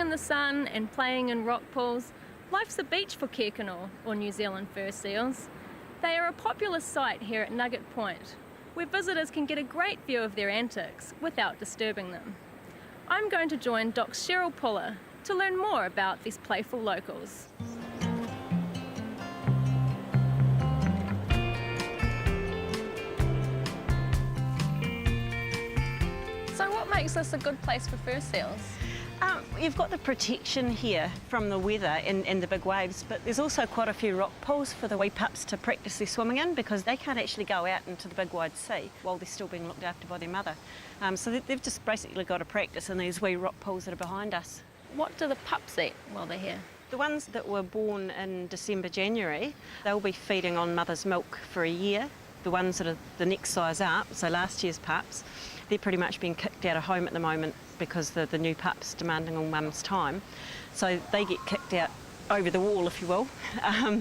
in the sun and playing in rock pools, life's a beach for Kēkano, or New Zealand fur seals. They are a popular sight here at Nugget Point, where visitors can get a great view of their antics without disturbing them. I'm going to join Doc Cheryl Puller to learn more about these playful locals. So what makes this a good place for fur seals? You've got the protection here from the weather and the big waves, but there's also quite a few rock pools for the wee pups to practice their swimming in, because they can't actually go out into the big wide sea while they're still being looked after by their mother. So they've just basically got to practice in these wee rock pools that are behind us. What do the pups eat while they're here? The ones that were born in December, January, they'll be feeding on mother's milk for a year. The ones that are the next size up, so last year's pups, they're pretty much being kicked out of home at the moment because the new pups demanding all mum's time. So they get kicked out over the wall, if you will,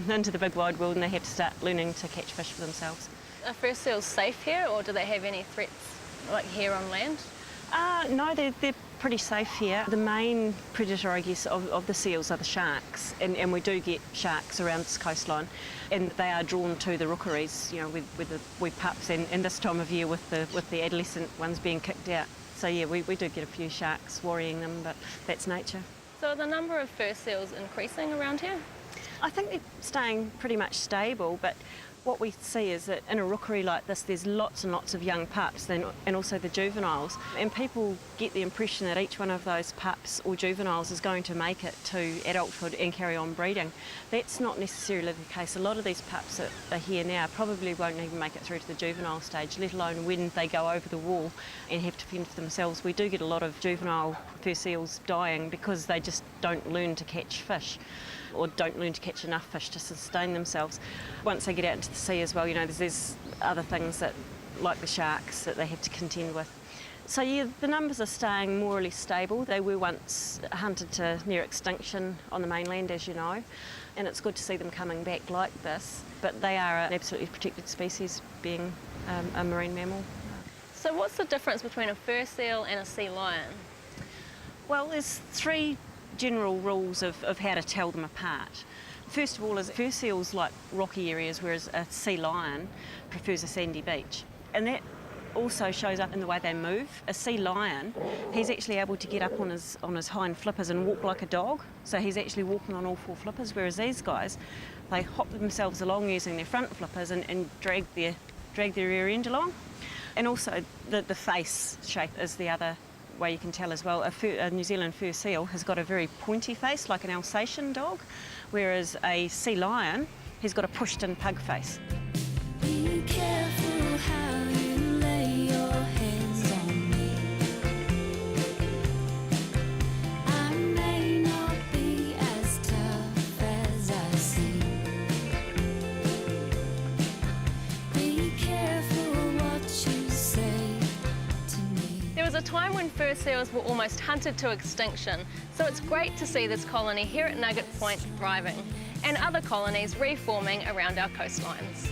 into the big wide world, and they have to start learning to catch fish for themselves. Are fur seals safe here, or do they have any threats like here on land? No, they're pretty safe here. The main predator, I guess, of the seals are the sharks, and we do get sharks around this coastline, and they are drawn to the rookeries, you know, with the wee pups, and this time of year with the adolescent ones being kicked out. So yeah, we do get a few sharks worrying them, but that's nature. So are the number of fur seals increasing around here? I think they're staying pretty much stable, but what we see is that in a rookery like this, there's lots and lots of young pups and also the juveniles. And people get the impression that each one of those pups or juveniles is going to make it to adulthood and carry on breeding. That's not necessarily the case. A lot of these pups that are here now probably won't even make it through to the juvenile stage, let alone when they go over the wall and have to fend for themselves. We do get a lot of juvenile fur seals dying because they just don't learn to catch fish, or don't learn to catch enough fish to sustain themselves. Once they get out into the sea as well, you know, there's other things that, like the sharks, that they have to contend with. So yeah, the numbers are staying more or less stable. They were once hunted to near extinction on the mainland, as you know, and it's good to see them coming back like this, but they are an absolutely protected species, being a marine mammal. So what's the difference between a fur seal and a sea lion? Well, there's three general rules of how to tell them apart. First of all is fur seals like rocky areas, whereas a sea lion prefers a sandy beach. And that also shows up in the way they move. A sea lion, he's actually able to get up on his hind flippers and walk like a dog. So he's actually walking on all four flippers, whereas these guys, they hop themselves along using their front flippers and drag their rear end along. And also the face shape is the other way you can tell as well. A New Zealand fur seal has got a very pointy face, like an Alsatian dog, whereas a sea lion, he's got a pushed-in pug face. Be careful how you lay your hands on me. I may not be as tough as I seem. Be careful what you say to me. There was a time when fur seals were almost hunted to extinction, so it's great to see this colony here at Nugget Point thriving, and other colonies reforming around our coastlines.